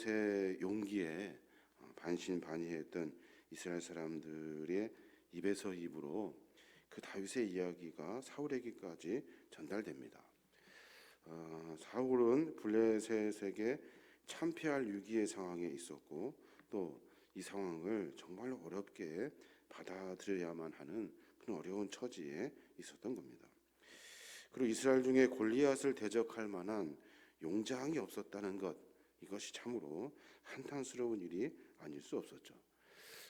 다윗의 용기에 반신반의했던 이스라엘 사람들의 입에서 입으로 그 다윗의 이야기가 사울에게까지 전달됩니다. 사울은 블레셋에게 참패할 위기의 상황에 있었고 또 이 상황을 정말 어렵게 받아들여야만 하는 그런 어려운 처지에 있었던 겁니다. 그리고 이스라엘 중에 골리앗을 대적할 만한 용장이 없었다는 것, 이것이 참으로 한탄스러운 일이 아닐 수 없었죠.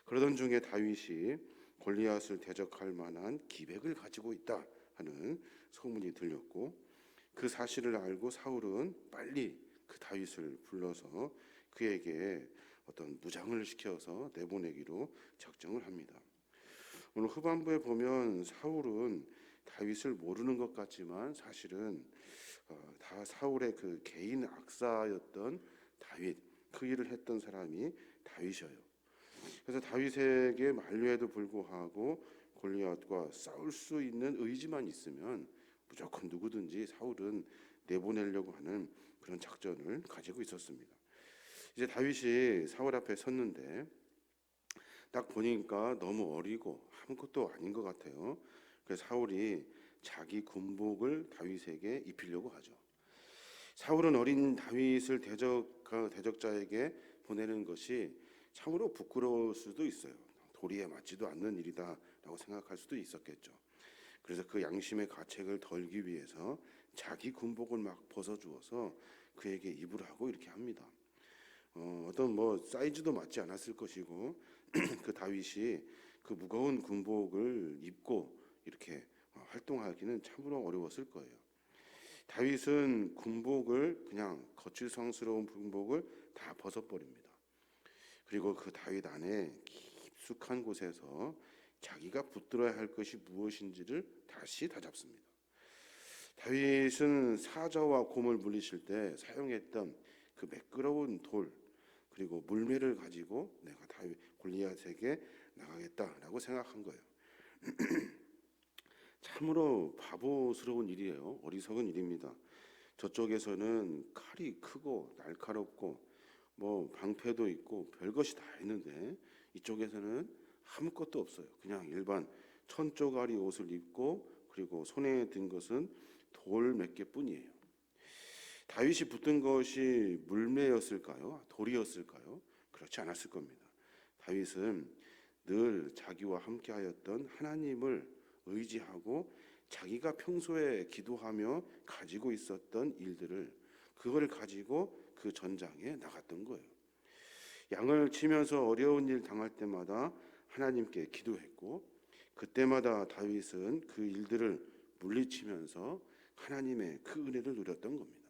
그러던 중에 다윗이 골리앗을 대적할 만한 기백을 가지고 있다 하는 소문이 들렸고, 그 사실을 알고 사울은 빨리 그 다윗을 불러서 그에게 어떤 무장을 시켜서 내보내기로 작정을 합니다. 오늘 후반부에 보면 사울은 다윗을 모르는 것 같지만 사실은 다 사울의 그 개인 악사였던 다윗, 그 일을 했던 사람이 다윗이에요. 그래서 다윗에게 만류에도 불구하고 골리앗과 싸울 수 있는 의지만 있으면 무조건 누구든지 사울은 내보내려고 하는 그런 작전을 가지고 있었습니다. 이제 다윗이 사울 앞에 섰는데 딱 보니까 너무 어리고 아무것도 아닌 것 같아요. 그래서 사울이 자기 군복을 다윗에게 입히려고 하죠. 사울은 어린 다윗을 대적자에게 보내는 것이 참으로 부끄러울 수도 있어요. 도리에 맞지도 않는 일이다라고 생각할 수도 있었겠죠. 그래서 그 양심의 가책을 덜기 위해서 자기 군복을 막 벗어주어서 그에게 입으라고 이렇게 합니다. 어떤 사이즈도 맞지 않았을 것이고 그 다윗이 그 무거운 군복을 입고 이렇게 활동하기는 참으로 어려웠을 거예요. 다윗은 군복을 그냥 거칠성스러운 군복을 다 벗어버립니다. 그리고 그 다윗 안에 깊숙한 곳에서 자기가 붙들어야 할 것이 무엇인지를 다시 다잡습니다. 다윗은 사자와 곰을 물리칠 때 사용했던 그 매끄러운 돌 그리고 물매를 가지고 내가 다윗 골리앗에게 나가겠다라고 생각한 거예요. 참으로 바보스러운 일이에요. 어리석은 일입니다. 저쪽에서는 칼이 크고 날카롭고 방패도 있고 별것이 다 있는데 이쪽에서는 아무것도 없어요. 그냥 일반 천조가리 옷을 입고 그리고 손에 든 것은 돌 몇 개뿐이에요. 다윗이 붙든 것이 물매였을까요? 돌이었을까요? 그렇지 않았을 겁니다. 다윗은 늘 자기와 함께하였던 하나님을 의지하고 자기가 평소에 기도하며 가지고 있었던 일들을 그걸 가지고 그 전장에 나갔던 거예요. 양을 치면서 어려운 일 당할 때마다 하나님께 기도했고 그때마다 다윗은 그 일들을 물리치면서 하나님의 그 은혜를 누렸던 겁니다.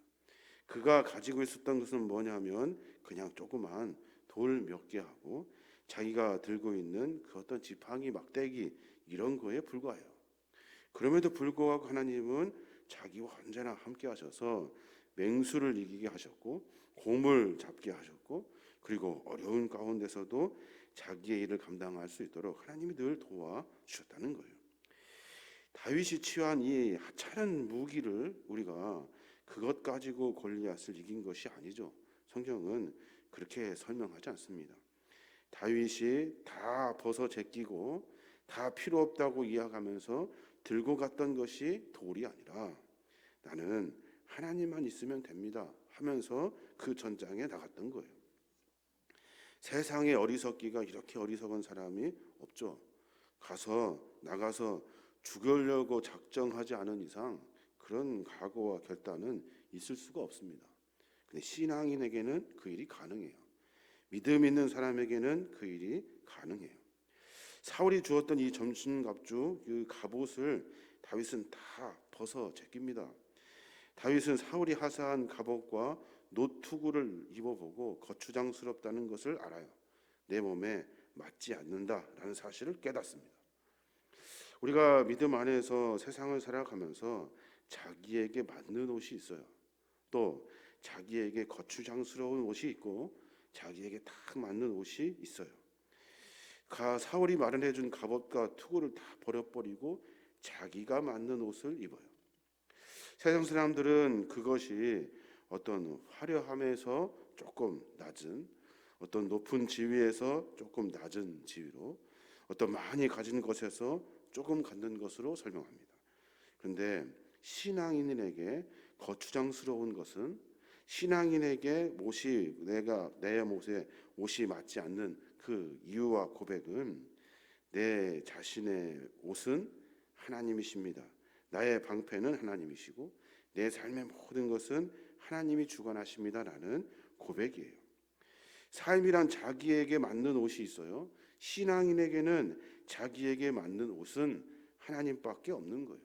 그가 가지고 있었던 것은 뭐냐면 그냥 조그만 돌 몇 개 하고 자기가 들고 있는 그 어떤 지팡이 막대기 이런 거에 불과해요. 그럼에도 불구하고 하나님은 자기와 언제나 함께 하셔서 맹수를 이기게 하셨고 곰을 잡게 하셨고 그리고 어려운 가운데서도 자기의 일을 감당할 수 있도록 하나님이 늘 도와주셨다는 거예요. 다윗이 취한 이 하찮은 무기를 우리가 그것 가지고 골리앗을 이긴 것이 아니죠. 성경은 그렇게 설명하지 않습니다. 다윗이 다 벗어 제끼고 다 필요 없다고 이야기하면서 들고 갔던 것이 돌이 아니라 나는 하나님만 있으면 됩니다 하면서 그 전장에 나갔던 거예요. 세상에 어리석기가 이렇게 어리석은 사람이 없죠. 나가서 죽으려고 작정하지 않은 이상 그런 각오와 결단은 있을 수가 없습니다. 근데 신앙인에게는 그 일이 가능해요. 믿음 있는 사람에게는 그 일이 가능해요. 사울이 주었던 이 전신갑주, 그 갑옷을 다윗은 다 벗어 제낍니다. 다윗은 사울이 하사한 갑옷과 노투구를 입어보고 거추장스럽다는 것을 알아요. 내 몸에 맞지 않는다라는 사실을 깨닫습니다. 우리가 믿음 안에서 세상을 살아가면서 자기에게 맞는 옷이 있어요. 또 자기에게 거추장스러운 옷이 있고 자기에게 딱 맞는 옷이 있어요. 사울이 마련해준 갑옷과 투구를 다 버려버리고 자기가 맞는 옷을 입어요. 세상 사람들은 그것이 어떤 화려함에서 조금 낮은, 어떤 높은 지위에서 조금 낮은 지위로, 어떤 많이 가진 것에서 조금 갖는 것으로 설명합니다. 그런데 신앙인에게 거추장스러운 것은, 신앙인에게 내 못에 옷이 맞지 않는 그 이유와 고백은, 내 자신의 옷은 하나님이십니다. 나의 방패는 하나님이시고 내 삶의 모든 것은 하나님이 주관하십니다라는 고백이에요. 삶이란 자기에게 맞는 옷이 있어요. 신앙인에게는 자기에게 맞는 옷은 하나님밖에 없는 거예요.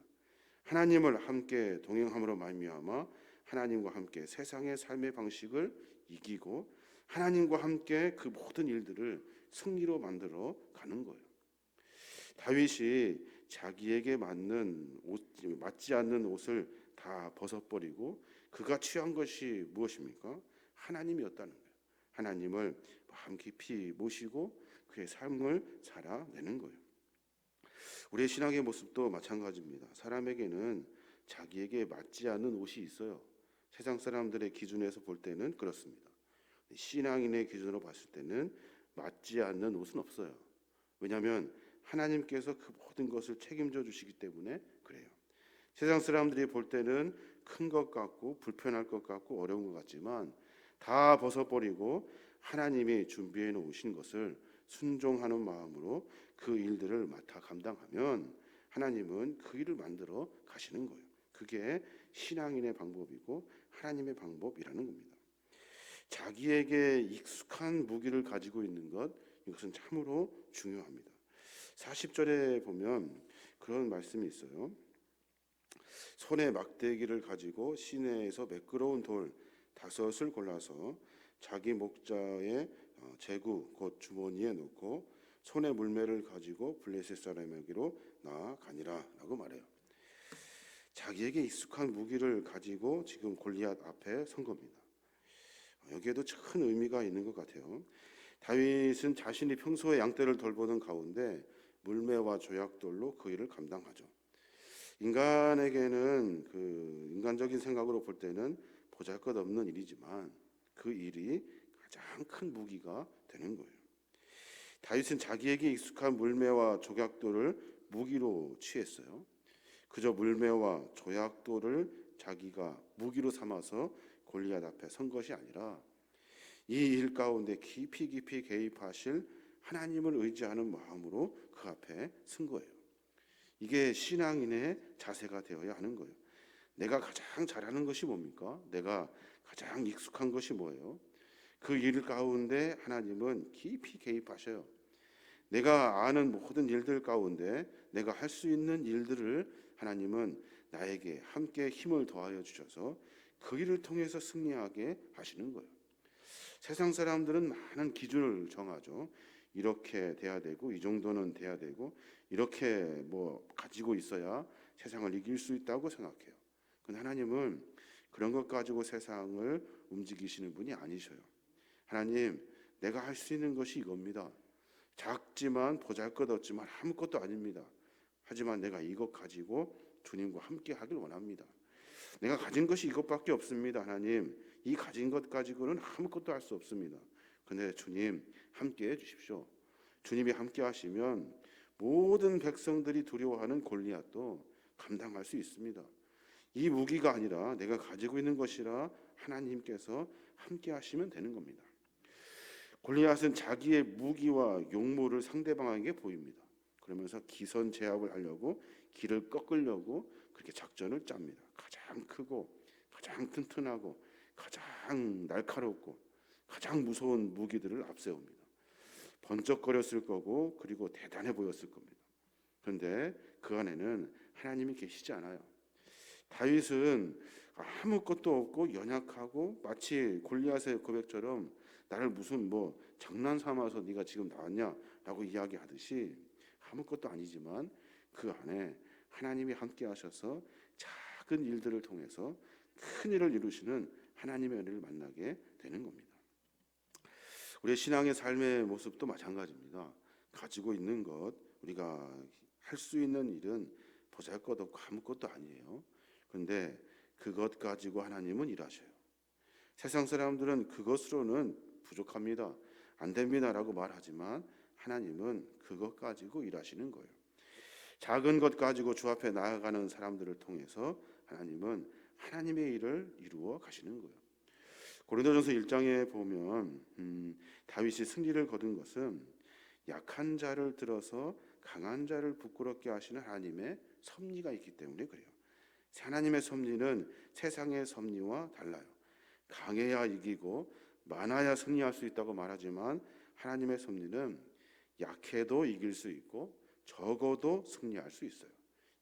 하나님을 함께 동행함으로 말미암아 하나님과 함께 세상의 삶의 방식을 이기고 하나님과 함께 그 모든 일들을 승리로 만들어 가는 거예요. 다윗이 자기에게 맞지 않는 옷을 다 벗어버리고 그가 취한 것이 무엇입니까? 하나님이었다는 거예요. 하나님을 마음 깊이 모시고 그의 삶을 살아내는 거예요. 우리의 신앙의 모습도 마찬가지입니다. 사람에게는 자기에게 맞지 않는 옷이 있어요. 세상 사람들의 기준에서 볼 때는 그렇습니다. 신앙인의 기준으로 봤을 때는 맞지 않는 옷은 없어요. 왜냐하면 하나님께서 그 모든 것을 책임져 주시기 때문에 그래요. 세상 사람들이 볼 때는 큰 것 같고 불편할 것 같고 어려운 것 같지만 다 벗어버리고 하나님이 준비해 놓으신 것을 순종하는 마음으로 그 일들을 맡아 감당하면 하나님은 그 일을 만들어 가시는 거예요. 그게 신앙인의 방법이고 하나님의 방법이라는 겁니다. 자기에게 익숙한 무기를 가지고 있는 것, 이것은 참으로 중요합니다. 40절에 보면 그런 말씀이 있어요. 손에 막대기를 가지고 시내에서 매끄러운 돌 5을 골라서 자기 목자의 제구 곧 주머니에 넣고 손에 물매를 가지고 블레셋 사람에게로 나아가니라 라고 말해요. 자기에게 익숙한 무기를 가지고 지금 골리앗 앞에 선 겁니다. 여기에도 큰 의미가 있는 것 같아요. 다윗은 자신이 평소에 양떼를 돌보는 가운데 물매와 조약돌로 그 일을 감당하죠. 인간에게는 그 인간적인 생각으로 볼 때는 보잘것없는 일이지만 그 일이 가장 큰 무기가 되는 거예요. 다윗은 자기에게 익숙한 물매와 조약돌을 무기로 취했어요. 그저 물매와 조약돌을 자기가 무기로 삼아서 골리앗 앞에 선 것이 아니라 이 일 가운데 깊이 개입하실 하나님을 의지하는 마음으로 그 앞에 선 거예요. 이게 신앙인의 자세가 되어야 하는 거예요. 내가 가장 잘하는 것이 뭡니까? 내가 가장 익숙한 것이 뭐예요? 그 일 가운데 하나님은 깊이 개입하셔요. 내가 아는 모든 일들 가운데 내가 할 수 있는 일들을 하나님은 나에게 함께 힘을 더하여 주셔서 그 일을 통해서 승리하게 하시는 거예요. 세상 사람들은 많은 기준을 정하죠. 이렇게 돼야 되고 이 정도는 돼야 되고 이렇게 가지고 있어야 세상을 이길 수 있다고 생각해요. 근데 하나님은 그런 것 가지고 세상을 움직이시는 분이 아니셔요. 하나님, 내가 할 수 있는 것이 이겁니다. 작지만 보잘것없지만 아무것도 아닙니다. 하지만 내가 이것 가지고 주님과 함께 하길 원합니다. 내가 가진 것이 이것밖에 없습니다. 하나님, 이 가진 것 가지고는 아무것도 할 수 없습니다. 근데 주님 함께 해 주십시오. 주님이 함께 하시면 모든 백성들이 두려워하는 골리앗도 감당할 수 있습니다. 이 무기가 아니라 내가 가지고 있는 것이라 하나님께서 함께 하시면 되는 겁니다. 골리앗은 자기의 무기와 용모를 상대방에게 보입니다. 그러면서 기선 제압을 하려고 길을 꺾으려고 그렇게 작전을 짭니다. 가장 크고 가장 튼튼하고 가장 날카롭고 가장 무서운 무기들을 앞세웁니다. 번쩍거렸을 거고 그리고 대단해 보였을 겁니다. 그런데 그 안에는 하나님이 계시지 않아요. 다윗은 아무것도 없고 연약하고 마치 골리앗의 고백처럼 나를 무슨 장난 삼아서 네가 지금 나왔냐라고 이야기하듯이 아무것도 아니지만 그 안에 하나님이 함께 하셔서 작은 일들을 통해서 큰 일을 이루시는 하나님의 은혜를 만나게 되는 겁니다. 우리의 신앙의 삶의 모습도 마찬가지입니다. 가지고 있는 것, 우리가 할 수 있는 일은 보잘것없고 아무것도 아니에요. 그런데 그것 가지고 하나님은 일하셔요. 세상 사람들은 그것으로는 부족합니다, 안 됩니다라고 말하지만 하나님은 그것 가지고 일하시는 거예요. 작은 것 가지고 주 앞에 나아가는 사람들을 통해서 하나님은 하나님의 일을 이루어 가시는 거예요. 고린도전서 1장에 보면 다윗이 승리를 거둔 것은 약한 자를 들어서 강한 자를 부끄럽게 하시는 하나님의 섭리가 있기 때문에 그래요. 하나님의 섭리는 세상의 섭리와 달라요. 강해야 이기고 많아야 승리할 수 있다고 말하지만 하나님의 섭리는 약해도 이길 수 있고 적어도 승리할 수 있어요.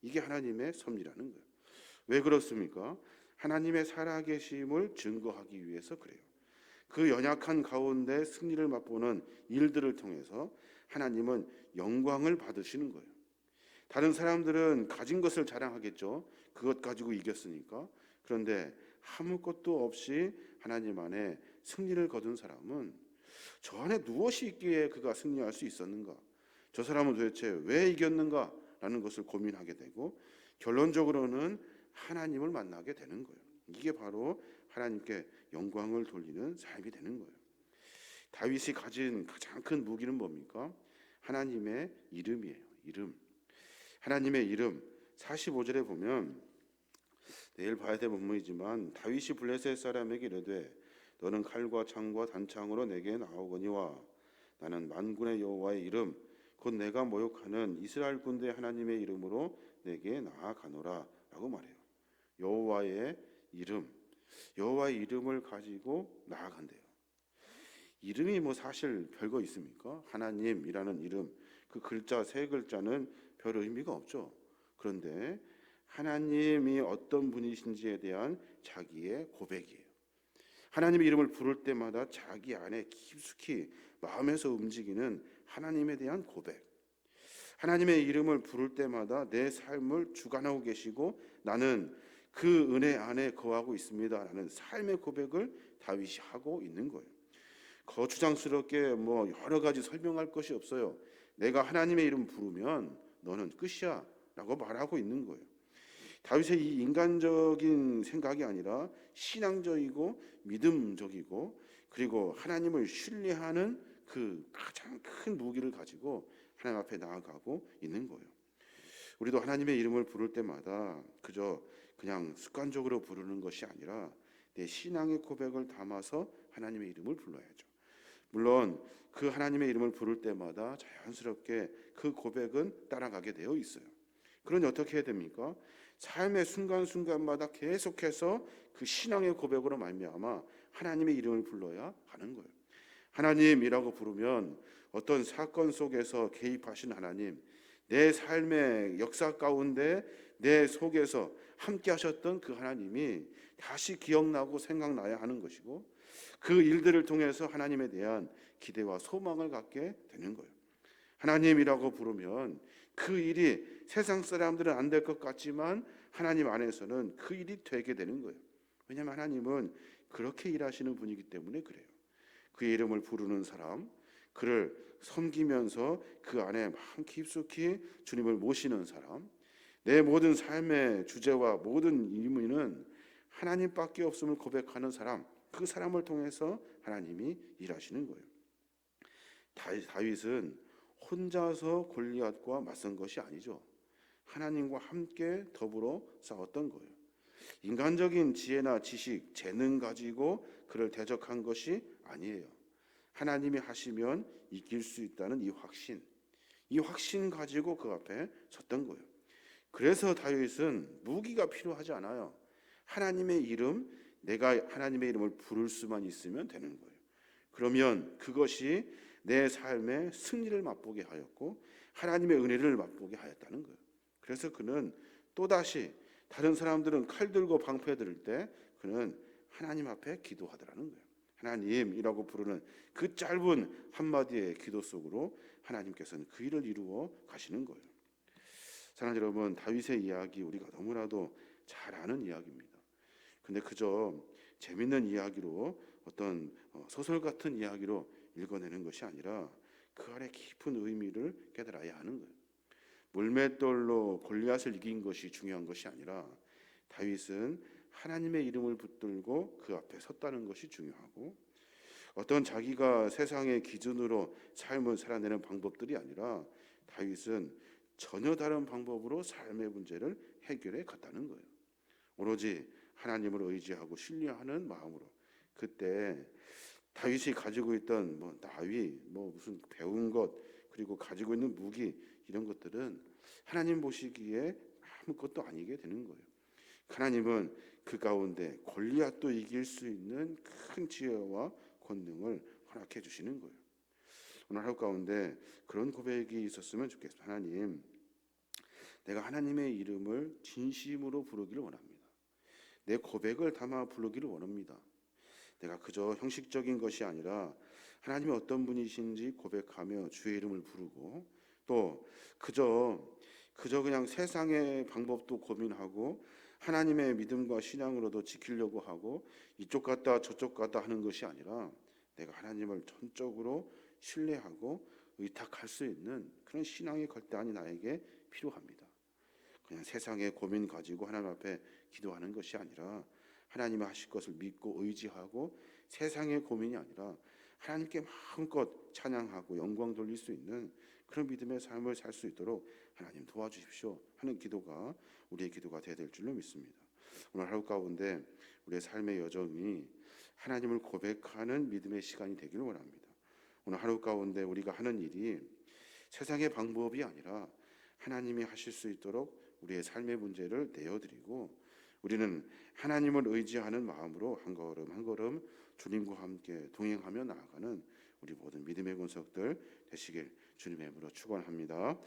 이게 하나님의 섭리라는 거예요. 왜 그렇습니까? 하나님의 살아계심을 증거하기 위해서 그래요. 그 연약한 가운데 승리를 맛보는 일들을 통해서 하나님은 영광을 받으시는 거예요. 다른 사람들은 가진 것을 자랑하겠죠. 그것 가지고 이겼으니까. 그런데 아무것도 없이 하나님 안에 승리를 거둔 사람은 저 안에 무엇이 있기에 그가 승리할 수 있었는가? 저 사람은 도대체 왜 이겼는가? 라는 것을 고민하게 되고 결론적으로는 하나님을 만나게 되는 거예요. 이게 바로 하나님께 영광을 돌리는 삶이 되는 거예요. 다윗이 가진 가장 큰 무기는 뭡니까? 하나님의 이름이에요. 이름. 하나님의 이름. 45절에 보면 내일 봐야 될 본문이지만 다윗이 블레셋 사람에게 이르되 너는 칼과 창과 단창으로 내게 나오거니와 나는 만군의 여호와의 이름 곧 내가 모욕하는 이스라엘 군대 하나님의 이름으로 내게 나아가노라 라고 말해요. 여호와의 이름, 여호와의 이름을 가지고 나아간대요. 이름이 뭐 사실 별거 있습니까? 하나님이라는 이름, 그 글자 세 글자는 별 의미가 없죠. 그런데 하나님이 어떤 분이신지에 대한 자기의 고백이에요. 하나님의 이름을 부를 때마다 자기 안에 깊숙이 마음에서 움직이는 하나님에 대한 고백. 하나님의 이름을 부를 때마다 내 삶을 주관하고 계시고 나는 그 은혜 안에 거하고 있습니다라는 삶의 고백을 다윗이 하고 있는 거예요. 거추장스럽게 뭐 여러 가지 설명할 것이 없어요. 내가 하나님의 이름 부르면 너는 끝이야 라고 말하고 있는 거예요. 다윗의 이 인간적인 생각이 아니라 신앙적이고 믿음적이고 그리고 하나님을 신뢰하는 그 가장 큰 무기를 가지고 하나님 앞에 나아가고 있는 거예요. 우리도 하나님의 이름을 부를 때마다 그저 그냥 습관적으로 부르는 것이 아니라 내 신앙의 고백을 담아서 하나님의 이름을 불러야죠. 물론 그 하나님의 이름을 부를 때마다 자연스럽게 그 고백은 따라가게 되어 있어요. 그러니 어떻게 해야 됩니까? 삶의 순간순간마다 계속해서 그 신앙의 고백으로 말미암아 하나님의 이름을 불러야 하는 거예요. 하나님이라고 부르면 어떤 사건 속에서 개입하신 하나님, 내 삶의 역사 가운데 내 속에서 함께 하셨던 그 하나님이 다시 기억나고 생각나야 하는 것이고 그 일들을 통해서 하나님에 대한 기대와 소망을 갖게 되는 거예요. 하나님이라고 부르면 그 일이 세상 사람들은 안 될 것 같지만 하나님 안에서는 그 일이 되게 되는 거예요. 왜냐하면 하나님은 그렇게 일하시는 분이기 때문에 그래요. 그의 이름을 부르는 사람, 그를 섬기면서 그 안에 마음 깊숙이 주님을 모시는 사람, 내 모든 삶의 주제와 모든 의미는 하나님밖에 없음을 고백하는 사람, 그 사람을 통해서 하나님이 일하시는 거예요. 다윗은 혼자서 골리앗과 맞선 것이 아니죠. 하나님과 함께 더불어 싸웠던 거예요. 인간적인 지혜나 지식, 재능 가지고 그를 대적한 것이 아니에요. 하나님이 하시면 이길 수 있다는 이 확신 가지고 그 앞에 섰던 거예요. 그래서 다윗은 무기가 필요하지 않아요. 하나님의 이름, 내가 하나님의 이름을 부를 수만 있으면 되는 거예요. 그러면 그것이 내 삶의 승리를 맛보게 하였고 하나님의 은혜를 맛보게 하였다는 거예요. 그래서 그는 또다시 다른 사람들은 칼 들고 방패 들 때 그는 하나님 앞에 기도하더라는 거예요. 하나님이라고 부르는 그 짧은 한마디의 기도 속으로 하나님께서는 그 일을 이루어 가시는 거예요. 사랑하는 여러분, 다윗의 이야기 우리가 너무나도 잘 아는 이야기입니다. 근데 그저 재밌는 이야기로 어떤 소설 같은 이야기로 읽어내는 것이 아니라 그 안에 깊은 의미를 깨달아야 하는 거예요. 물맷돌로 골리앗을 이긴 것이 중요한 것이 아니라 다윗은 하나님의 이름을 붙들고 그 앞에 섰다는 것이 중요하고, 어떤 자기가 세상의 기준으로 삶을 살아내는 방법들이 아니라 다윗은 전혀 다른 방법으로 삶의 문제를 해결해 갔다는 거예요. 오로지 하나님을 의지하고 신뢰하는 마음으로. 그때 다윗이 가지고 있던 나위, 무슨 배운 것, 그리고 가지고 있는 무기, 이런 것들은 하나님 보시기에 아무것도 아니게 되는 거예요. 하나님은 그 가운데 골리앗도 이길 수 있는 큰 지혜와 권능을 허락해 주시는 거예요. 오늘 하루 가운데 그런 고백이 있었으면 좋겠습니다. 하나님, 내가 하나님의 이름을 진심으로 부르기를 원합니다. 내 고백을 담아 부르기를 원합니다. 내가 그저 형식적인 것이 아니라 하나님이 어떤 분이신지 고백하며 주의 이름을 부르고, 또 그저 그냥 세상의 방법도 고민하고 하나님의 믿음과 신앙으로도 지키려고 하고 이쪽 갔다 저쪽 갔다 하는 것이 아니라 내가 하나님을 전적으로 신뢰하고 의탁할 수 있는 그런 신앙의 걸단이 나에게 필요합니다. 그냥 세상의 고민 가지고 하나님 앞에 기도하는 것이 아니라 하나님이 하실 것을 믿고 의지하고, 세상의 고민이 아니라 하나님께 마음껏 찬양하고 영광 돌릴 수 있는 그런 믿음의 삶을 살 수 있도록 하나님 도와주십시오 하는 기도가 우리의 기도가 되어야 될 줄로 믿습니다. 오늘 하루 가운데 우리의 삶의 여정이 하나님을 고백하는 믿음의 시간이 되기를 원합니다. 오늘 하루 가운데 우리가 하는 일이 세상의 방법이 아니라 하나님이 하실 수 있도록 우리의 삶의 문제를 내어드리고, 우리는 하나님을 의지하는 마음으로 한 걸음 한 걸음 주님과 함께 동행하며 나아가는 우리 모든 믿음의 권속들 되시길 주님의 이름으로 축원합니다.